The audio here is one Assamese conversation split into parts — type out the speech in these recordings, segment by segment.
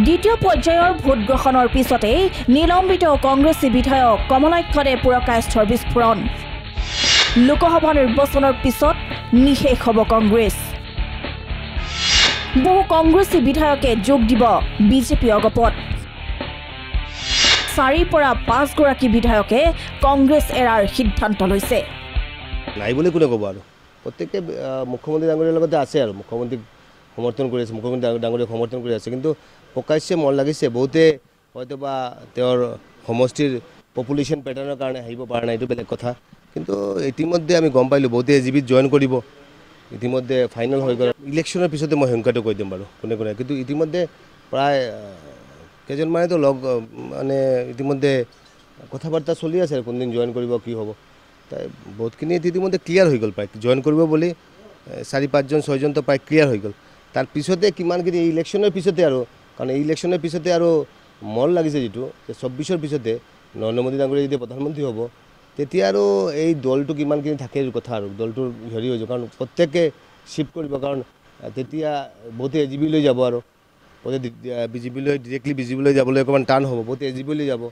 দ্বিতীয় পৰ্যায়ৰ ভোট গ্ৰহণৰ পিছতে নিলম্বিত কংগ্ৰেছী বিধায়ক কমলাক্ষদে পুৰকায়স্থৰ বিস্ফোৰণ লোকসভা নিৰ্বাচনৰ পিছত নিশেষ হ'ব কংগ্ৰেছ বহু কংগ্ৰেছী বিধায়কে যোগ দিব বিজেপি অগপত 4 পৰা 5 গৰাকী বিধায়কে কংগ্ৰেছ এৰাৰ সিদ্ধান্ত লৈছে নাই বুলি কোনে ক'ব আৰু প্ৰত্যেককে মুখ্যমন্ত্ৰী ডাঙৰীয়াৰ লগতে আছে আৰু মুখ্যমন্ত্ৰীক সমৰ্থন কৰি আছে মুখ্যমন্ত্ৰী ডাঙৰীয়াক সমৰ্থন কৰি আছে কিন্তু প্ৰকাশ্যে মন লাগিছে বহুতে হয়তো বা তেওঁৰ সমষ্টিৰ পপুলেশ্যন পেটাৰ্নৰ কাৰণে আহিব পৰা নাই এইটো বেলেগ কথা কিন্তু ইতিমধ্যে আমি গম পাইলোঁ বহুতে এজিবিত জইন কৰিব ইতিমধ্যে ফাইনেল হৈ গ'ল ইলেকশ্যনৰ পিছতে মই সংখ্যাটো কৈ দিম বাৰু কোনে কোনে কিন্তু ইতিমধ্যে প্ৰায় কেইজনমানেতো লগ মানে ইতিমধ্যে কথা বাৰ্তা চলি আছে কোনদিন জইন কৰিব কি হ'ব তাই বহুতখিনি ইতিমধ্যে ক্লিয়াৰ হৈ গ'ল প্ৰায় জইন কৰিব বুলি 4-5জন 6জন তো প্ৰায় ক্লিয়াৰ হৈ গ'ল তাৰ পিছতে কিমানখিনি ইলেকশ্যনৰ পিছতে আৰু কাৰণ এই ইলেকশ্যনৰ পিছতে আৰু মন লাগিছে যেটো 24ৰ পিছতে নৰেন্দ্ৰ মোদী ডাঙৰীয়া যদি প্ৰধানমন্ত্ৰী হ'ব তেতিয়া আৰু এই দলটো কিমানখিনি থাকে কথা আৰু দলটোৰ হেৰি হৈ যাব কাৰণ প্ৰত্যেককে শিফ্ট কৰিব কাৰণ তেতিয়া বহুতে এজিবি লৈ যাব আৰু বহুতে বিজেপি লৈ ডিৰেক্টলি বিজেপি লৈ যাবলৈ অকণমান টান হ'ব বহুতে এজিবি লৈ যাব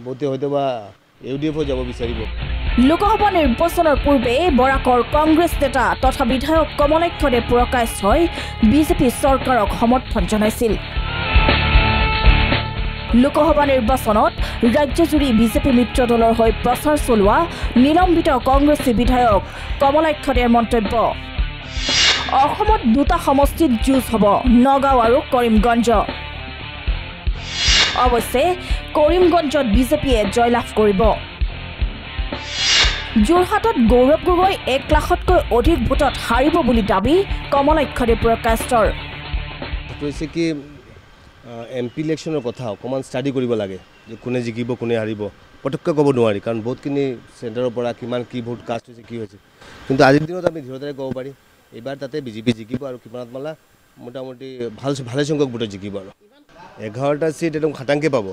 বহুতে হয়তো বা ইউডিএফ যাব বিচাৰিব লোকসভা নিৰ্বাচনৰ পূৰ্বে বৰাকৰ কংগ্ৰেছ নেতা তথা বিধায়ক কমলাক্ষদে পুৰকায়স্থই বিজেপি চৰকাৰক সমৰ্থন জনাইছিল লোকসভা নিৰ্বাচনত ৰাজ্যজুৰি বিজেপি মিত্ৰ দলৰ হৈ প্ৰচাৰ চলোৱা নিলম্বিত কংগ্ৰেছী বিধায়ক কমলাক্ষদেৰ মন্তব্য অসমত দুটা সমষ্টিত যুঁজ হ'ব নগাঁও আৰু কৰিমগঞ্জ অৱশ্যে কৰিমগঞ্জত বিজেপিয়ে জয়লাভ কৰিব যোৰহাটত গৌৰৱ গগৈ 1 লাখতকৈ অধিক ভোটত হাৰিব বুলি দাবী কমলাক্ষদে পুৰকায়স্থৰ কৈছে কি এমপি ইলেকশ্যনৰ কথা অকণমান ষ্টাডি কৰিব লাগে যে কোনে জিকিব কোনে হাৰিব পটককৈ ক'ব নোৱাৰি কাৰণ বহুতখিনি চেণ্টাৰৰ পৰা কিমান কি ভোট কাষ্ট হৈছে কি হৈছে কিন্তু আজিৰ দিনত আমি দৃঢ়তাৰে ক'ব পাৰি এইবাৰ তাতে বিজেপি জিকিব আৰু কিমানত মালা মোটামুটি ভালে সংখ্যক ভোটত জিকিব আৰু 11টা সিট একদম খাটাংকে পাব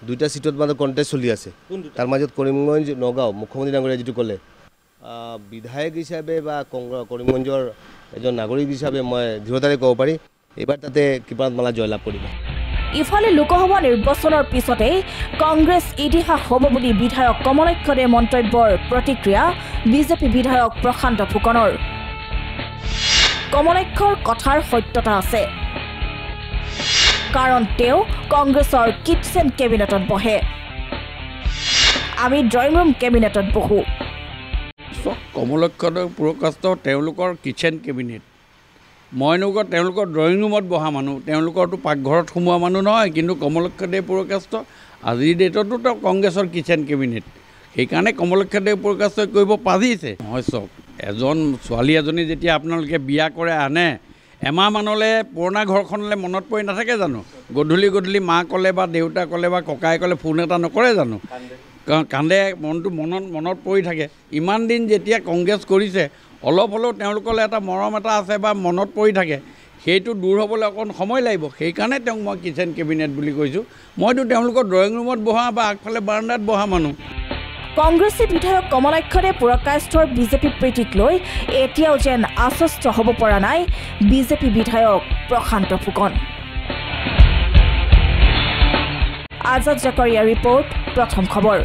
2টা সিটত মানে কণ্টেষ্ট চলি আছে তাৰ মাজত কৰিমগঞ্জ নগাঁও মুখ্যমন্ত্ৰী ডাঙৰীয়া যেটো ক'লে বিধায়ক হিচাপে বা কৰিমগঞ্জৰ এজন নাগৰিক হিচাপে মই দৃঢ়তাৰে ক'ব পাৰি এইবাৰ তাতে কিমানত মালা জয়লাভ কৰিব ইফালে লোকসভা নিৰ্বাচনৰ পিছতে কংগ্ৰেছ ইতিহাস হ'ব বুলি বিধায়ক কমলাক্ষদে মন্তব্যৰ প্ৰতিক্ৰিয়া বিজেপি বিধায়ক প্ৰশান্ত ফুকনৰ কমলাক্ষৰ কথাৰ সত্যতা আছে কাৰণ তেওঁ কংগ্ৰেছৰ কিটচেন কেবিনেটত বহে আমি ড্ৰয়িং ৰুম কেবিনেটত বহো কমলাক্ষদে পুৰকায়স্থ তেওঁলোকৰ কিটচেন কেবিনেট মই নগৰ তেওঁলোকৰ ড্ৰয়িং ৰুমত বহা মানুহ তেওঁলোকৰতো পাকঘৰত সোমোৱা মানুহ নহয় কিন্তু কমলাক্ষদে পুৰকায়স্থ আজিৰ ডেটতো তেওঁ কংগ্ৰেছৰ কিটচেন কেবিনেট সেইকাৰণে কমলাক্ষদে পুৰকায়স্থ কৰিব পাৰিছে নহয় চব এজন ছোৱালী এজনী যেতিয়া আপোনালোকে বিয়া কৰে আনে এমাহ মানলৈ পুৰণা ঘৰখনলৈ মনত পৰি নাথাকে জানো গধূলি মা ক'লে বা দেউতা ক'লে বা ককাই ক'লে ফোন এটা নকৰে জানো কান্দে মনটো মনত পৰি থাকে ইমান দিন যেতিয়া কংগ্ৰেছ কৰিছে অলপ হ'লেও তেওঁলোকলৈ এটা মৰম এটা আছে বা মনত পৰি থাকে সেইটো দূৰ হ'বলৈ অকণ সময় লাগিব সেইকাৰণে তেওঁক মই কিচেন কেবিনেট বুলি কৈছোঁ মইতো তেওঁলোকৰ ড্ৰয়িং ৰুমত বহা বা আগফালে বাৰাণ্ডাত বহা মানুহ কংগ্ৰেছী বিধায়ক কমলাক্ষদে পুৰকায়স্থৰ বিজেপি প্ৰীতিক লৈ এতিয়াও যেন আশ্বস্ত হ'ব পৰা নাই বিজেপি বিধায়ক প্ৰশান্ত ফুকন আজাদ জাকাৰিয়া ৰিপৰ্ট প্ৰথম খবৰ